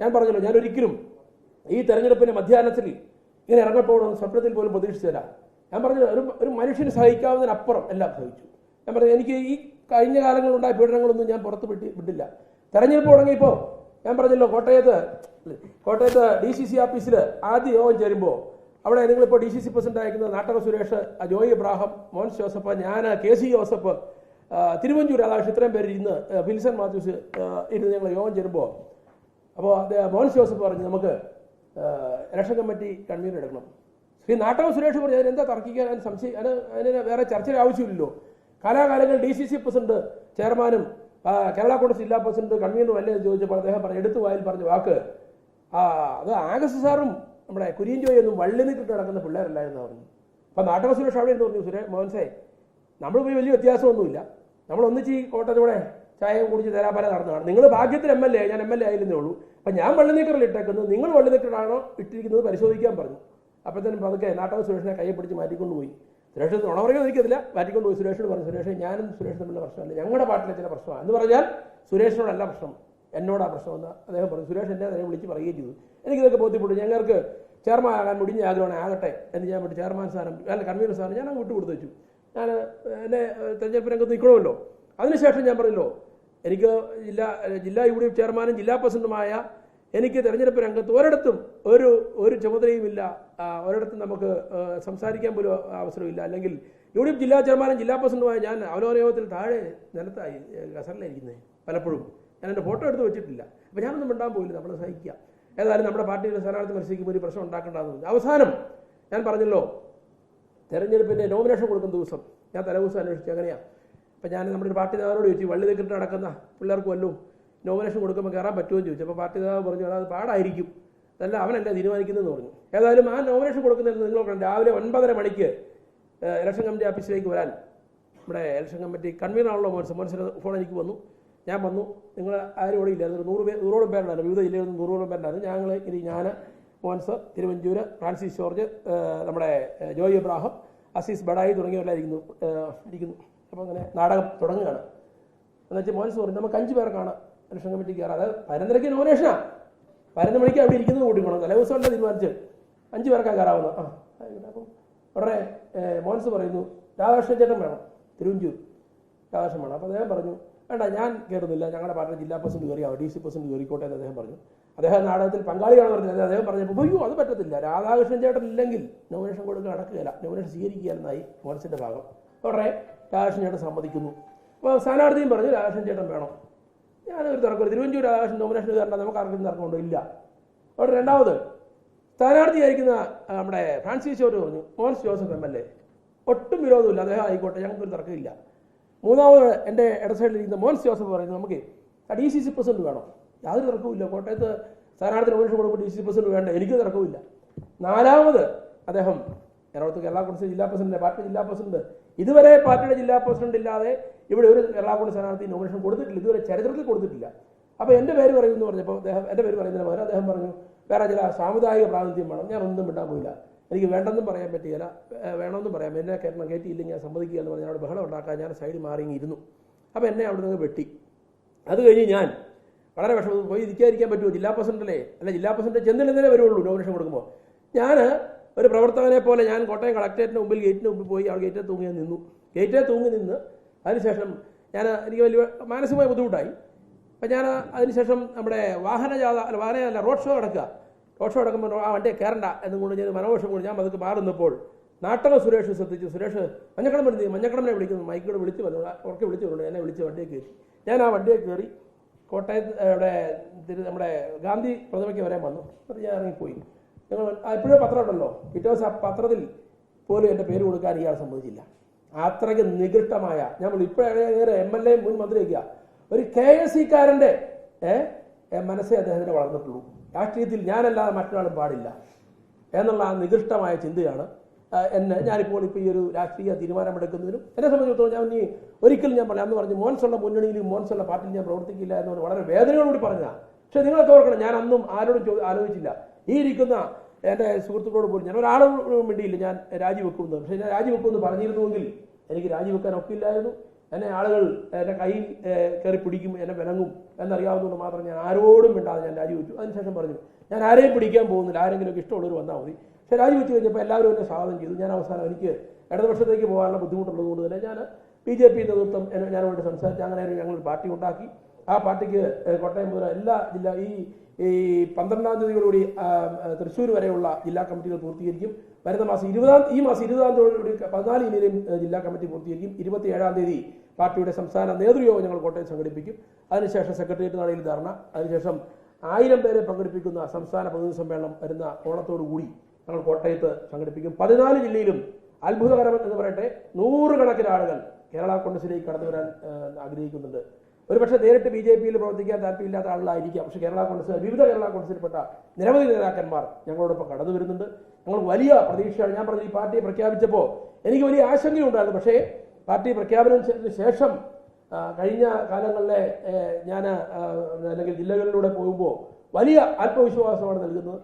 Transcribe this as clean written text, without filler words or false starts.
ഞാൻ പറഞ്ഞല്ലോ, ഞാൻ ഒരിക്കലും ഈ തെരഞ്ഞെടുപ്പിന്റെ മധ്യാഹ്നത്തിൽ ഇങ്ങനെ ഇറങ്ങപ്പോകണമെന്ന് സ്വപ്നത്തിൽ പോലും പ്രതീക്ഷിച്ചില്ല. ഞാൻ പറഞ്ഞു, ഒരു മനുഷ്യന് സഹിക്കാവുന്നതിനപ്പുറം എല്ലാം സഹിച്ചു. ഞാൻ പറഞ്ഞു, എനിക്ക് ഈ കഴിഞ്ഞ കാലങ്ങളിലുണ്ടായ പീഡനങ്ങളൊന്നും ഞാൻ പുറത്ത് വിട്ടില്ല. തെരഞ്ഞെടുപ്പ് തുടങ്ങിയപ്പോൾ ഞാൻ പറഞ്ഞല്ലോ, കോട്ടയത്ത് DCC ഓഫീസിൽ ആദ്യ യോഗം ചേരുമ്പോൾ അവിടെ നിങ്ങളിപ്പോൾ DCC പ്രസിഡന്റ് അയക്കുന്നത് നാട്ടക സുരേഷ്, ജോയി എബ്രാഹിം, മോൻസ് ജോസഫ്, ഞാൻ, KC ജോസഫ്, തിരുവഞ്ചൂർ രാധാകൃഷ്ണൻ, ഇത്രയും പേര് ഇരുന്ന്, ഫിൽസൺ മാത്യൂസ് ഇരുന്ന് ഞങ്ങൾ യോഗം ചേരുമ്പോൾ അപ്പോൾ മോൻസ് ജോസഫ് പറഞ്ഞു, നമുക്ക് ഇലക്ഷൻ കമ്മിറ്റി കൺവീനർ എടുക്കണം. ശ്രീ നാട്ടക സുരേഷ് പറഞ്ഞു, അതിനെന്താ തർക്കിക്കാൻ, അതിന് വേറെ ചർച്ചയുടെ ആവശ്യമില്ലല്ലോ. കാലാകാലങ്ങൾ DCC പ്രസിഡന്റ്, ചെയർമാനും കേരള കോൺഗ്രസ് ജില്ലാ പ്രസിഡന്റ് കൺവീനറും അല്ലേ എന്ന് ചോദിച്ചപ്പോൾ അദ്ദേഹം പറഞ്ഞു, എടുത്തു വായിൽ പറഞ്ഞ വാക്ക്, അത് ആഗസ്റ്റ് സാറും നമ്മുടെ കുര്യൻ ജോയൊന്നും വള്ളി നിട്ടിട്ട് നടക്കുന്ന പിള്ളേരല്ലായിരുന്നു പറഞ്ഞു. അപ്പം നാട്ടക സുരേഷ് അവിടെ എന്ന് പറഞ്ഞു, മോൻസേ, നമ്മൾ പോയി വലിയ വ്യത്യാസമൊന്നുമില്ല, നമ്മൾ ഒന്നിച്ച് കോട്ടയത്തൂടെ ചായയും കുടിച്ച് തരാപാല നടന്നതാണ്. നിങ്ങൾ ഭാഗ്യത്തിൽ MLA, ഞാൻ MLA ആയിരുന്നേ ഉള്ളൂ. അപ്പം ഞാൻ വള്ളിനീട്ടറിൽ ഇട്ടേക്കുന്നത്, നിങ്ങൾ വള്ളിനീട്ടറാണോ ഇട്ടിരിക്കുന്നത് പരിശോധിക്കാൻ പറഞ്ഞു. അപ്പോഴത്തേനും പതുക്കെ നാട്ടക സുരേഷിനെ കൈ പിടിച്ച് മാറ്റിക്കൊണ്ട് പോയി. സുരേഷ് നുണ പറയുന്നത് എനിക്കതില്ല, മാറ്റിക്കൊണ്ട് പോയി. സുരേഷിനോട് പറഞ്ഞു, സുരേഷ്, ഞാനും സുരേഷ് തമ്മിലുള്ള പ്രശ്നമല്ല, ഞങ്ങളുടെ പാർട്ടിയിലെ ചില പ്രശ്നമാണ് എന്ന് പറഞ്ഞാൽ സുരേഷിനോടല്ല പ്രശ്നം, എന്നോടാ പ്രശ്നമെന്ന് അദ്ദേഹം പറഞ്ഞു. സുരേഷ് എന്നെ അതിനെ വിളിച്ച് പറയുകയും ചെയ്തു. എനിക്കിതൊക്കെ ബോധ്യപ്പെട്ടു. ഞങ്ങൾക്ക് ചെയർമാൻ ആകാൻ മുടിഞ്ഞ ആഗ്രഹമാണ്, ആകട്ടെ എന്ന് ഞാൻ വിട്ട് ചെയർമാൻ സ്ഥാനം അല്ല കൺവീനർ സ്ഥാനം ഞാൻ അങ്ങ് വിട്ടുകൊടുത്തു വെച്ചു. ഞാൻ എന്നെ തെരഞ്ഞെടുപ്പ് രംഗത്ത് നിൽക്കണമല്ലോ. അതിനുശേഷം ഞാൻ പറഞ്ഞല്ലോ, എനിക്ക് ജില്ലാ UDF ചെയർമാനും ജില്ലാ പ്രസിഡന്റുമായ എനിക്ക് തെരഞ്ഞെടുപ്പ് രംഗത്ത് ഒരിടത്തും ഒരു ചുമതലയുമില്ല, ഒരിടത്തും നമുക്ക് സംസാരിക്കാൻ പോലും അവസരമില്ല. അല്ലെങ്കിൽ UDF ജില്ലാ ചെയർമാനും ജില്ലാ പ്രസിഡന്റുമായ ഞാൻ അവലോകന യോഗത്തിൽ താഴെ നിലത്തായി കസറിലായിരിക്കുന്നത് പലപ്പോഴും. ഞാൻ എൻ്റെ ഫോട്ടോ എടുത്ത് വെച്ചിട്ടില്ല. അപ്പോൾ ഞാനൊന്നും മിണ്ടാൻ പോയില്ല, നമ്മൾ സഹിക്കുക. ഏതായാലും നമ്മുടെ പാർട്ടിയുടെ സ്ഥാനാർത്ഥി മത്സരിക്കുമ്പോൾ ഒരു പ്രശ്നം ഉണ്ടാക്കേണ്ടതെന്ന് അവസാനം ഞാൻ പറഞ്ഞല്ലോ, തെരഞ്ഞെടുപ്പിൻ്റെ നോമിനേഷൻ കൊടുക്കുന്ന ദിവസം ഞാൻ തലേദിവസം അന്വേഷിച്ചു. അങ്ങനെയാണ്. അപ്പം ഞാൻ നമ്മുടെ ഒരു പാർട്ടി നേതാവിനോട് ചോദിച്ചു, വള്ളി നിൽക്കിട്ട് നടക്കുന്ന പിള്ളേർക്ക് വല്ലതും നോമിനേഷൻ കൊടുക്കുമ്പോൾ കയറാൻ പറ്റുമോ എന്ന് ചോദിച്ചു. അപ്പോൾ പാർട്ടി നേതാവ് പറഞ്ഞു, അത് പാടായിരിക്കും, അതല്ല അവനല്ല തീരുമാനിക്കുന്നതെന്ന് പറഞ്ഞു. ഏതായാലും ആ നോമിനേഷൻ കൊടുക്കുന്നതിന് നിങ്ങൾ രാവിലെ 9:30 മണിക്ക് ഇലക്ഷൻ കമ്മിറ്റി ഓഫീസിലേക്ക് വരാൻ നമ്മുടെ ഇലക്ഷൻ കമ്മിറ്റി കൺവീനറാണല്ലോ മോൻസിൻ്റെ ഫോൺ എനിക്ക് വന്നു. ഞാൻ വന്നു. നിങ്ങൾ ആരും ഇവിടെ ഇല്ലായിരുന്നു. 100ഓളം പേരുണ്ടായിരുന്നു, വിവിധ ജില്ലകളിൽ നിന്ന് 100ഓളം പേരുണ്ടായിരുന്നു. ഞാൻ, മോൻസ്, തിരുവഞ്ചൂർ, ഫ്രാൻസിസ് ജോർജ്, നമ്മുടെ ജോയി എബ്രാഹിം, അസീസ് ബഡായി തുടങ്ങിയവരെല്ലാം ഇരിക്കുന്നു. അപ്പോൾ അങ്ങനെ നാടകം തുടങ്ങുകയാണ്. എന്നുവെച്ചാൽ മോൻസ് പറഞ്ഞു, നമുക്ക് 5 പേർക്കാണ് ഇലക്ഷൻ കമ്മിറ്റി കയറാം. അതായത് 11:30 നോമിനേഷനാണ്, 11 മണിക്ക് അവിടെ ഇരിക്കുന്നത് കൂട്ടിക്കണം. തലേദിവസമല്ല തീരുമാനിച്ച് 5 പേർക്കാണ് കയറാവുന്നത്. അപ്പം ഉടനെ മോൻസ് പറയുന്നു, രാധാകൃഷ്ണൻ ചേട്ടൻ വേണം, തിരുവഞ്ചൂർ രാധാകൃഷ്ണൻ വേണം. അപ്പോൾ അദ്ദേഹം പറഞ്ഞു, വേണ്ട, ഞാൻ കയറുന്നില്ല, ഞങ്ങളുടെ പാർട്ടി ജില്ലാ പ്രസിഡന്റ് കയറിയാവും, DC പ്രസിഡന്റ് കയറിക്കോട്ടെ എന്ന് അദ്ദേഹം പറഞ്ഞു. അദ്ദേഹം നാടകത്തിൽ പങ്കാളിയാണെന്ന് പറഞ്ഞത്. അദ്ദേഹം പറഞ്ഞപ്പോൾ അയ്യോ അത് പറ്റത്തില്ല, രാധാകൃഷ്ണൻ ചേട്ടൻ ഇല്ലെങ്കിൽ നോമിനേഷൻ കൊടുക്കുക നടക്കുകയില്ല, നോമിനേഷൻ സ്വീകരിക്കുകയെന്നായി മോൻസിൻ്റെ ഭാഗം. ഉടനെ രാധാകൃഷ്ണൻ ചേട്ടൻ സമ്മതിക്കുന്നു. അപ്പോൾ സ്ഥാനാർത്ഥിയും പറഞ്ഞു, രാധാകൃഷ്ണൻ ചേട്ടൻ വേണം. ഞാനൊരു തർക്കമില്ല, തിരുവഞ്ചൂർ രാധാകൃഷ്ണൻ നോമിനേഷൻ കയറേണ്ട, നമുക്ക് ആർക്കും തർക്കമുണ്ടോ? ഇല്ല. അവിടെ രണ്ടാമത് സ്ഥാനാർത്ഥിയായിരിക്കുന്ന നമ്മുടെ ഫ്രാൻസിസ് ജോർജ് പറഞ്ഞു, മോൻസ് ജോസഫ് MLA ഒട്ടും വിരോധമില്ല, അദ്ദേഹം ആയിക്കോട്ടെ, ഞങ്ങൾക്കൊരു തർക്കമില്ല. മൂന്നാമത് എൻ്റെ ഇടസൈഡിലിരിക്കുന്ന മോൻസ് ജോസഫ് പറയുന്നത്, നമുക്ക് DCC പ്രസിഡന്റ് വേണം, യാതൊരു തർക്കവുമില്ല, കോട്ടയത്ത് സ്ഥാനാർത്ഥി നോമിനേഷൻ കൊടുക്കുമ്പോൾ DC പ്രസിഡന്റ് വേണ്ട, എനിക്ക് തർക്കമില്ല. നാലാമത് അദ്ദേഹം എറണാകുളത്ത് കേരള കോൺഗ്രസ് ജില്ലാ പ്രസിഡന്റ്, പാർട്ടി ജില്ലാ പ്രസിഡന്റ്, ഇതുവരെ പാർട്ടിയുടെ ജില്ലാ പ്രസിഡന്റ് ഇല്ലാതെ ഇവിടെ ഒരു കേരള കോൺഗ്രസ് സ്ഥാനാർത്ഥി നോമിനേഷൻ കൊടുത്തിട്ടില്ല, ഇതുവരെ ചരിത്രത്തിൽ കൊടുത്തിട്ടില്ല. അപ്പോൾ എൻ്റെ പേര് പറയുമെന്ന് പറഞ്ഞപ്പോൾ എൻ്റെ പേര് പറയുന്നതിന് പകരം അദ്ദേഹം പറഞ്ഞു, വേറെ ചില സാമുദായിക പ്രാതിനിധ്യം വേണം. ഞാൻ ഒന്നും വിടാൻ പോയില്ല, എനിക്ക് വേണ്ടെന്നും പറയാൻ പറ്റിയില്ല, വേണമെന്നും പറയാം, എന്നെ കേരളം കയറ്റിയില്ലെങ്കിൽ ഞാൻ സമ്മതിക്കുക എന്ന് പറഞ്ഞാൽ അവിടെ ബഹളം ഉണ്ടാക്കാൻ ഞാൻ സൈഡിൽ മാറിയിരുന്നു. അപ്പോൾ എന്നെ അവിടെ നിന്ന് വെട്ടി. അത് കഴിഞ്ഞ് ഞാൻ വളരെ വിഷമം, പോയി ഇരിക്കാതിരിക്കാൻ പറ്റുമോ, ജില്ലാ പ്രസിഡന്റല്ലേ, അല്ല ജില്ലാ പ്രസിഡന്റ് ചെന്നില്ലെന്നേ വരുള്ളൂ നോമിനേഷൻ കൊടുക്കുമ്പോൾ. ഞാൻ ഒരു പ്രവർത്തകനെ പോലെ ഞാൻ കോട്ടയം കളക്ടറേറ്റിന് മുമ്പിൽ ഗേറ്റിന് മുമ്പിൽ പോയി അവിടെ ഗേറ്റിൽ തൂങ്ങി നിന്നു. ഗേറ്റിൽ തൂങ്ങി നിന്ന് അതിനുശേഷം എനിക്ക് വലിയ മാനസികമായ ബുദ്ധിമുട്ടായി. അപ്പം ഞാൻ അതിനുശേഷം നമ്മുടെ വാഹനജാഥ റോഡ് ഷോ നടക്കുമ്പോൾ ആ വണ്ടിയെ കയറണ്ട എന്നും കൊണ്ട് ഞാൻ മനോവേഷം കൊണ്ട് ഞാൻ അതൊക്കെ മാറുന്നപ്പോൾ നാട്ടക സുരേഷ് ശ്രദ്ധിച്ചു. സുരേഷ് മഞ്ഞക്കടമ്പനെ വിളിക്കുന്നു, മൈക്കിലൂടെ വിളിച്ച് ഉറക്കെ വിളിച്ചുകൊണ്ട് എന്നെ വിളിച്ച് വണ്ടിയെ കയറി. ഞാൻ ആ വണ്ടിയെ കയറി കോട്ടയത്ത് നമ്മുടെ ഗാന്ധി പ്രതിമയ്ക്ക് വരെ വന്നു. അത് ഞാൻ ഇറങ്ങിപ്പോയി. ഞങ്ങൾ ഇപ്പോഴും പത്രം ഉണ്ടല്ലോ, പിറ്റേ ദിവസം ആ പത്രത്തിൽ പോലും എൻ്റെ പേര് കൊടുക്കാൻ ഇയാൾ സമ്മതിച്ചില്ല. അത്രയ്ക്ക് നികൃഷ്ടമായ, ഞാൻ ഇപ്പോഴേറെ MLA മുൻ മന്ത്രിയൊക്കെയാ, ഒരു KSCക്കാരൻ്റെ മനസ്സേ അദ്ദേഹത്തിന് വളർന്നിട്ടുള്ളൂ. രാഷ്ട്രീയത്തിൽ ഞാനല്ലാതെ മറ്റൊരാളും പാടില്ല എന്നുള്ള ആ നികൃഷ്ടമായ ചിന്തയാണ് ഞാനിപ്പോൾ ഈ ഒരു രാഷ്ട്രീയ തീരുമാനമെടുക്കുന്നതിനും എന്നെ സംബന്ധിച്ചിടത്തോളം ഞാൻ ഒരിക്കലും ഞാൻ പറയാം, അന്ന് പറഞ്ഞു മോൻസുള്ള മുന്നണിയിലും മോൻസുള്ള പാർട്ടിയിൽ ഞാൻ പ്രവർത്തിക്കില്ല എന്ന് പറഞ്ഞ് വളരെ വേദനയോടുകൂടി പറഞ്ഞതാണ്. പക്ഷേ നിങ്ങളൊക്കെ ഓർക്കണം, ഞാൻ അന്നും ആരോടും ആലോചിച്ചില്ല. ഈ ഇരിക്കുന്ന എൻ്റെ സുഹൃത്തുക്കളോട് പോലും ഞാൻ ഒരാളും വേണ്ടിയില്ല ഞാൻ രാജിവെക്കുന്നത്. പക്ഷേ ഞാൻ രാജിവെക്കുമെന്ന് പറഞ്ഞിരുന്നുവെങ്കിൽ എനിക്ക് രാജിവെക്കാൻ ഒക്കില്ലായിരുന്നു. എന്നെ ആളുകൾ എൻ്റെ കയ്യിൽ കയറി പിടിക്കും, എന്നെ വിലങ്ങും എന്നറിയാവുന്നതുകൊണ്ട് മാത്രം ഞാൻ ആരോടും മിണ്ടാതെ ഞാൻ രാജിവെച്ചു. അതിനുശേഷം പറഞ്ഞു ഞാൻ ആരെയും പിടിക്കാൻ പോകുന്നില്ല, ആരെങ്കിലും ഇഷ്ടമുള്ളവർ വന്നാൽ മതി. പക്ഷേ രാജിവെച്ച് കഴിഞ്ഞപ്പോൾ എല്ലാവരും എന്നെ സ്വാഗതം ചെയ്തു. ഞാൻ അവസാനം എനിക്ക് ഇടതുപക്ഷത്തേക്ക് പോകാനുള്ള ബുദ്ധിമുട്ടുള്ളത് കൊണ്ട് തന്നെ ഞാൻ BJP നേതൃത്വം ഞാനുമായിട്ട് സംസാരിച്ച് അങ്ങനെ ഞങ്ങൾ പാർട്ടി ഉണ്ടാക്കി. ആ പാർട്ടിക്ക് കോട്ടയം മുതൽ എല്ലാ ജില്ലാ ഈ 12-ാം തീയതിയോടുകൂടി തൃശ്ശൂർ വരെയുള്ള ജില്ലാ കമ്മിറ്റികൾ പൂർത്തീകരിക്കും. വരുന്ന മാസം ഈ മാസം 20-ാം തീയതിയോടുകൂടി 14 ജില്ലയിലും ജില്ലാ കമ്മിറ്റി പൂർത്തീകരിക്കും. 27-ാം തീയതി പാർട്ടിയുടെ സംസ്ഥാന നേതൃയോഗം ഞങ്ങൾ കോട്ടയം സംഘടിപ്പിക്കും. അതിനുശേഷം സെക്രട്ടേറിയറ്റ് നടയിൽ ധർണ, അതിനുശേഷം 1000 പേരെ പങ്കെടുപ്പിക്കുന്ന സംസ്ഥാന പ്രതിനിധി സമ്മേളനം വരുന്ന ഓണത്തോടുകൂടി ഞങ്ങൾ കോട്ടയത്ത് സംഘടിപ്പിക്കും. 14 ജില്ലയിലും അത്ഭുതകരം എന്ന് പറയട്ടെ 100 കണക്കിന് ആളുകൾ കേരള കോൺഗ്രസിലേക്ക് കടന്നു വരാൻ ആഗ്രഹിക്കുന്നുണ്ട്. ഒരുപക്ഷെ നേരിട്ട് BJPയിൽ പ്രവർത്തിക്കാൻ താല്പര്യമില്ലാത്ത ആളുകളായിരിക്കാം. പക്ഷേ വിവിധ കേരള കോൺഗ്രസിൽപ്പെട്ട നിരവധി നേതാക്കന്മാർ ഞങ്ങളോടൊപ്പം കടന്നു വരുന്നുണ്ട്. ഞങ്ങൾ വലിയ പ്രതീക്ഷയാണ്. ഞാൻ പറഞ്ഞ ഈ പാർട്ടിയെ പ്രഖ്യാപിച്ചപ്പോൾ എനിക്ക് വലിയ ആശങ്കയുണ്ടായിരുന്നു. പക്ഷേ പാർട്ടി പ്രഖ്യാപനത്തിന് ശേഷം കഴിഞ്ഞ കാലങ്ങളിലെ ഞാൻ അല്ലെങ്കിൽ ജില്ലകളിലൂടെ പോകുമ്പോൾ വലിയ ആത്മവിശ്വാസമാണ് നൽകുന്നത്.